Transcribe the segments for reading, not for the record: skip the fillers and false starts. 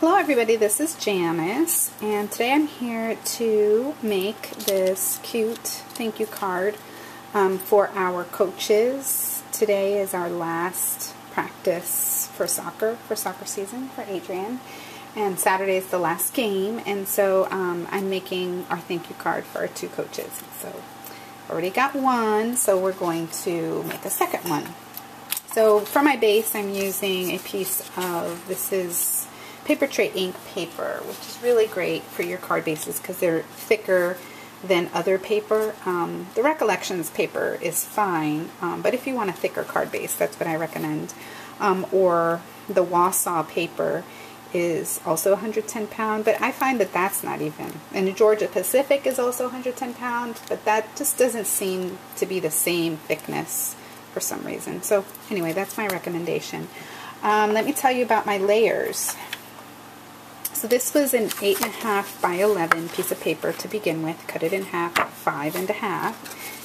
Hello everybody, this is Janice, and today I'm here to make this cute thank you card for our coaches. Today is our last practice for soccer season for Adrian, and Saturday is the last game, and so I'm making our thank you card for our two coaches. So already got one, so we're going to make a second one. So for my base I'm using a piece of, this is paper tray ink paper, which is really great for your card bases because they're thicker than other paper. The Recollections paper is fine, but if you want a thicker card base, that's what I recommend. Or the Wausau paper is also 110 pound, but I find that that's not even. And the Georgia Pacific is also 110 pound, but that just doesn't seem to be the same thickness for some reason. So anyway, that's my recommendation. Let me tell you about my layers. So this was an 8.5 by 11 piece of paper to begin with. Cut it in half at 5.5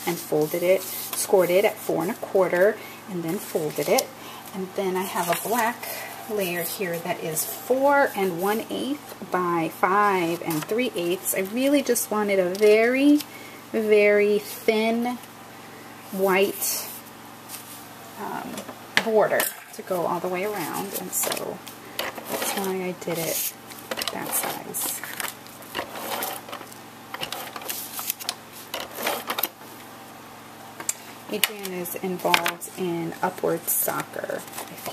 and folded it, scored it at 4 1/4, and then folded it. And then I have a black layer here that is 4 1/8 by 5 3/8. I really just wanted a very, very thin white border to go all the way around, and so that's why I did it that size. Adrian is involved in Upward soccer.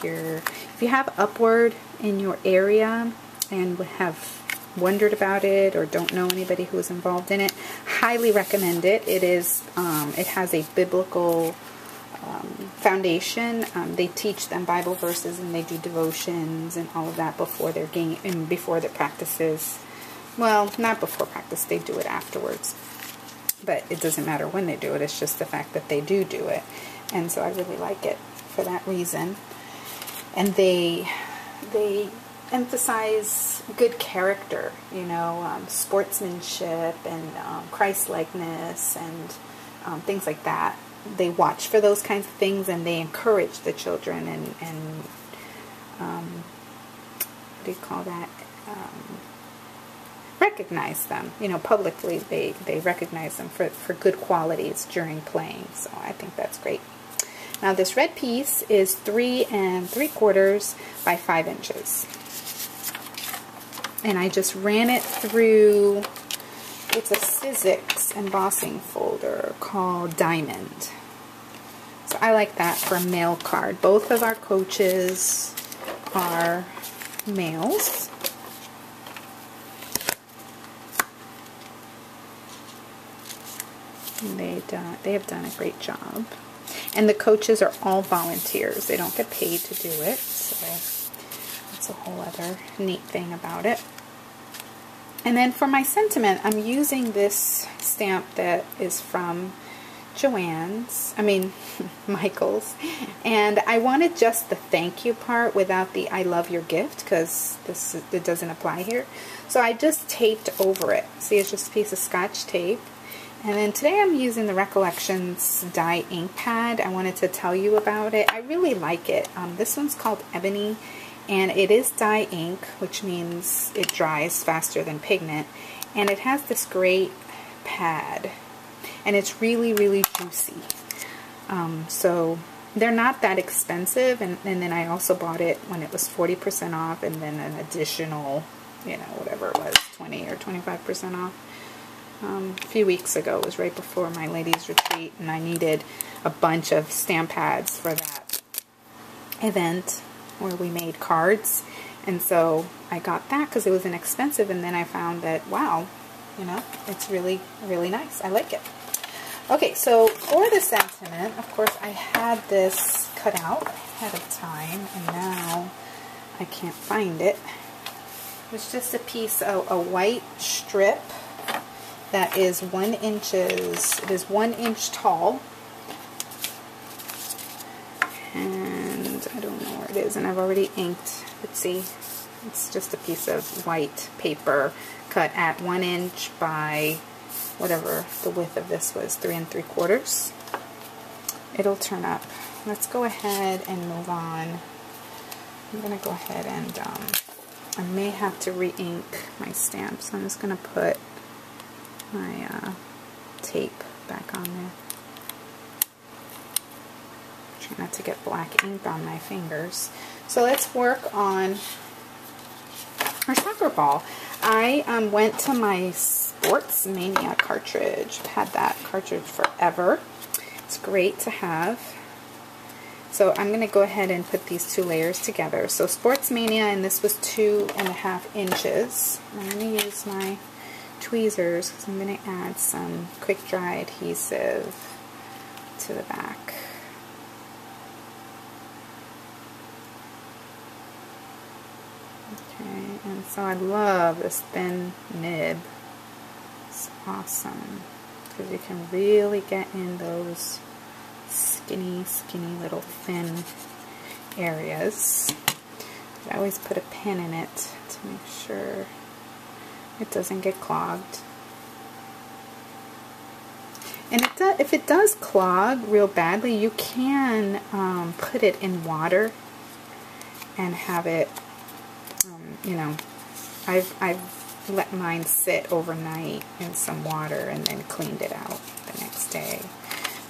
If you have Upward in your area and have wondered about it or don't know anybody who is involved in it, highly recommend it. It has a biblical foundation. They teach them Bible verses and they do devotions and all of that before their game and before their practices. Well, not before practice, they do it afterwards. But it doesn't matter when they do it, it's just the fact that they do it. And so I really like it for that reason. And they emphasize good character, you know, sportsmanship and Christ-likeness and things like that. They watch for those kinds of things, and they encourage the children and what do you call that? Recognize them, you know, publicly. They recognize them for good qualities during playing. So I think that's great. Now this red piece is 3 3/4 by 5 inches, and I just ran it through. It's a Sizzix embossing folder called Diamond. So I like that for a mail card. Both of our coaches are males. And they have done a great job. And the coaches are all volunteers. They don't get paid to do it. So that's a whole other neat thing about it. And then for my sentiment, I'm using this stamp that is from Michael's. And I wanted just the thank you part without the I love your gift, because it doesn't apply here. So I just taped over it. See, it's just a piece of Scotch tape. And then today I'm using the Recollections dye ink pad. I wanted to tell you about it. I really like it. This one's called Ebony. And it is dye ink, which means it dries faster than pigment. And it has this great pad. And it's really, really juicy. So they're not that expensive. And then I also bought it when it was 40% off. And then an additional, you know, whatever it was, 20 or 25% off. A few weeks ago. It was right before my ladies' retreat. And I needed a bunch of stamp pads for that event where we made cards, and so I got that because it was inexpensive, and then I found that, wow, you know, it's really, really nice. I like it. Okay, so for the sentiment, of course, I had this cut out ahead of time, and now I can't find it. It's just a piece of a white strip that is 1 inch. It is 1 inch tall. And I don't know where it is, and I've already inked. Let's see, it's just a piece of white paper cut at 1 inch by whatever the width of this was, 3 3/4. It'll turn up. Let's go ahead and move on. I'm going to go ahead and I may have to re-ink my stamp, so I'm just going to put my tape back on there. Try not to get black ink on my fingers. So let's work on our soccer ball. I went to my Sports Mania cartridge. I've had that cartridge forever. It's great to have. So I'm going to go ahead and put these two layers together. So Sports Mania, and this was 2.5 inches. I'm going to use my tweezers because I'm going to add some quick dry adhesive to the back. Okay, and so I love this thin nib. It's awesome because you can really get in those skinny little thin areas. I always put a pin in it to make sure it doesn't get clogged. And if it does clog real badly, you can put it in water and have it, you know, I've let mine sit overnight in some water and then cleaned it out the next day.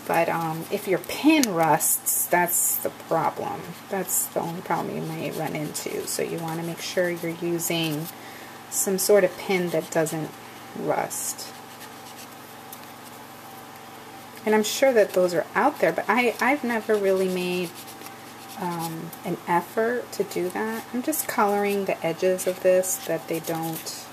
But if your pin rusts, that's the problem. That's the only problem you may run into. So you want to make sure you're using some sort of pin that doesn't rust. And I'm sure that those are out there, but I've never really made an effort to do that. I'm just coloring the edges of this that they don't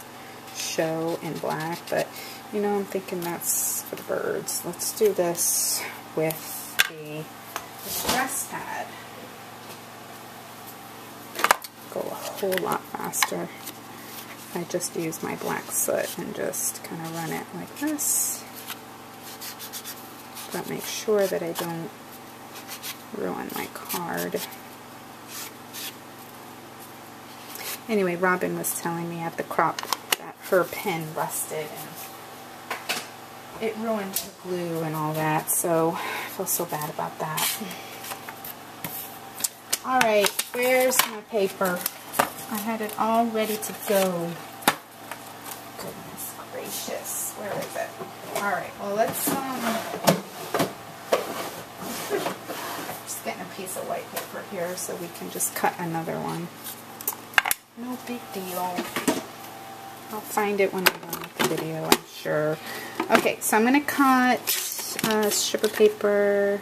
show in black, but you know, I'm thinking that's for the birds. Let's do this with the stress pad. Go a whole lot faster if I just use my black soot and just kind of run it like this. But make sure that I don't ruin my card. Anyway, Robin was telling me at the crop that her pen rusted and it ruined the glue and all that, so I feel so bad about that. Alright, where's my paper? I had it all ready to go. Goodness gracious, where is it? Alright, well let's just getting a piece of white paper here so we can just cut another one. No big deal. I'll find it when I'm done with the video, I'm sure. Okay, so I'm going to cut a strip of paper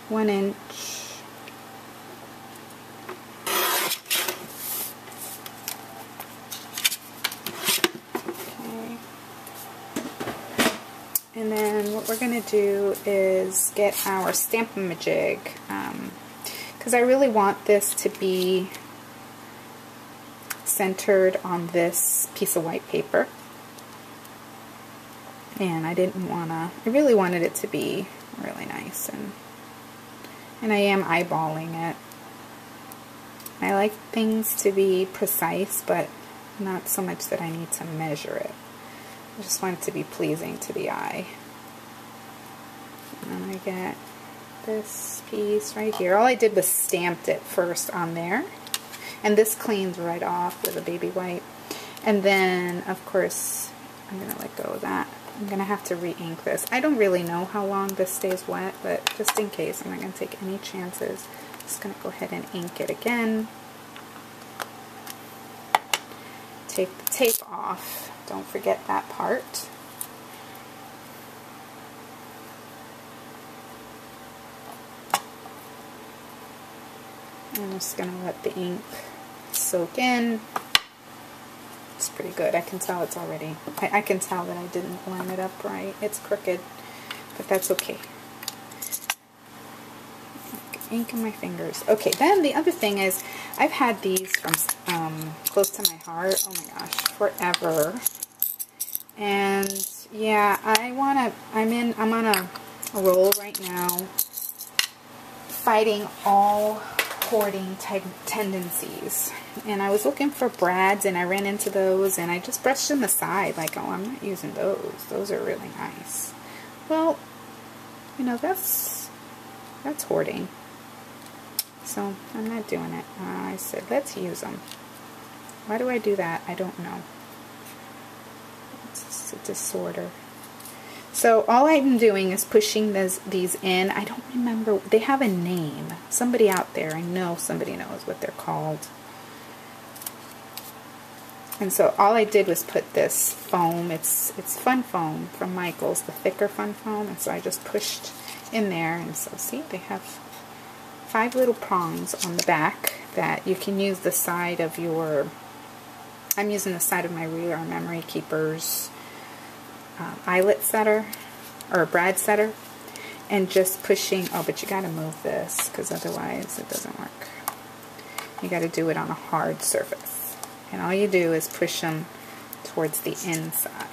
1 inch. Okay. And then what we're going to do is get our Stamp-A-Majig, because I really want this to be centered on this piece of white paper. And I really wanted it to be really nice, and I am eyeballing it. I like things to be precise, but not so much that I need to measure it. I just want it to be pleasing to the eye. And then I get this piece right here. All I did was stamped it first on there, and this cleans right off with a baby wipe. And then, of course, I'm going to let go of that. I'm going to have to re-ink this. I don't really know how long this stays wet, but just in case, I'm not going to take any chances. I'm just going to go ahead and ink it again. Take the tape off. Don't forget that part. I'm just going to let the ink soak in. It's pretty good. I can tell it's already, I can tell that I didn't line it up right. It's crooked, but that's okay. Ink in my fingers. Okay, then the other thing is, I've had these from close to my heart, oh my gosh, forever. And yeah, I'm on a roll right now, fighting all hoarding type tendencies, and I was looking for brads and I ran into those and I just brushed them aside like, oh, I'm not using those are really nice. Well, you know, that's hoarding, so I'm not doing it. I said let's use them. Why do I do that? I don't know. It's just a disorder. So all I'm doing is pushing these in. I don't remember. They have a name. Somebody out there, I know somebody knows what they're called. And so all I did was put this foam. It's fun foam from Michael's, the thicker fun foam. And so I just pushed in there. And so see, they have 5 little prongs on the back that you can use the side of your, I'm using the side of my ruler memory keeper's eyelet setter or brad setter, and just pushing. Oh, but you got to move this because otherwise it doesn't work. You got to do it on a hard surface, and all you do is push them towards the inside.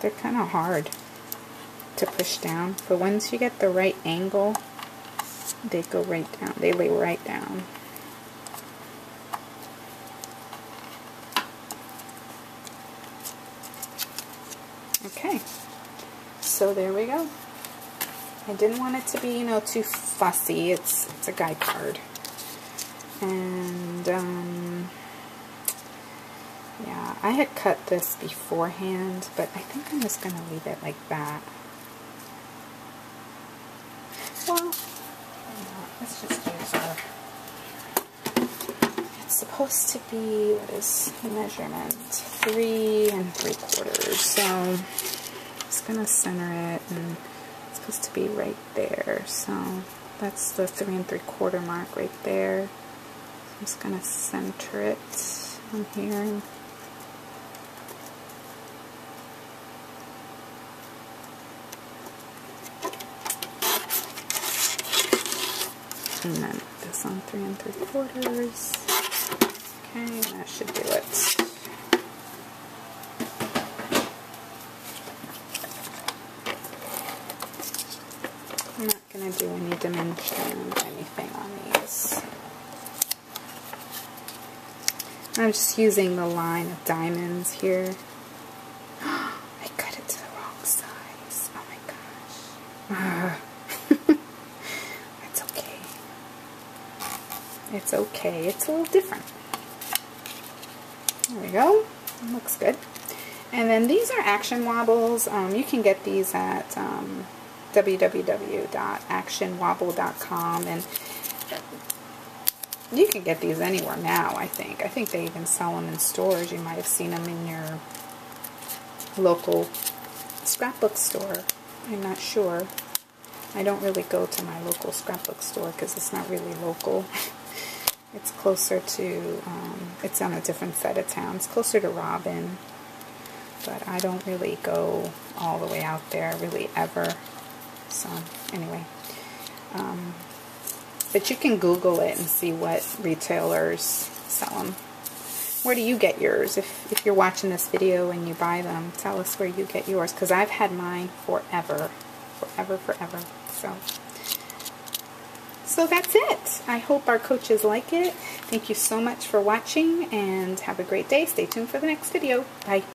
They're kind of hard to push down, but once you get the right angle, they go right down. They lay right down. Okay, so there we go. I didn't want it to be, you know, too fussy. It's a guide card, and yeah, I had cut this beforehand, but I think I'm just going to leave it like that. Well, let's just use our, it's supposed to be, what is the measurement? 3 3/4. So I'm just going to center it, and it's supposed to be right there. So that's the 3 3/4 mark right there. So I'm just going to center it on here. And then this on 3 3/4. Okay, that should do it. I'm not going to do any dimension or anything on these. I'm just using the line of diamonds here. I cut it to the wrong size. Oh my gosh. It's okay. It's a little different. There we go. It looks good. And then these are action wobbles. You can get these at www.actionwobble.com, and you can get these anywhere now, I think. I think they even sell them in stores. You might have seen them in your local scrapbook store. I'm not sure. I don't really go to my local scrapbook store because it's not really local. It's closer to, it's on a different side of town. It's closer to Robin, but I don't really go all the way out there, really, ever. So, anyway. But you can Google it and see what retailers sell them. Where do you get yours? If you're watching this video and you buy them, tell us where you get yours, because I've had mine forever. Forever. So that's it. I hope our coaches like it. Thank you so much for watching, and have a great day. Stay tuned for the next video. Bye.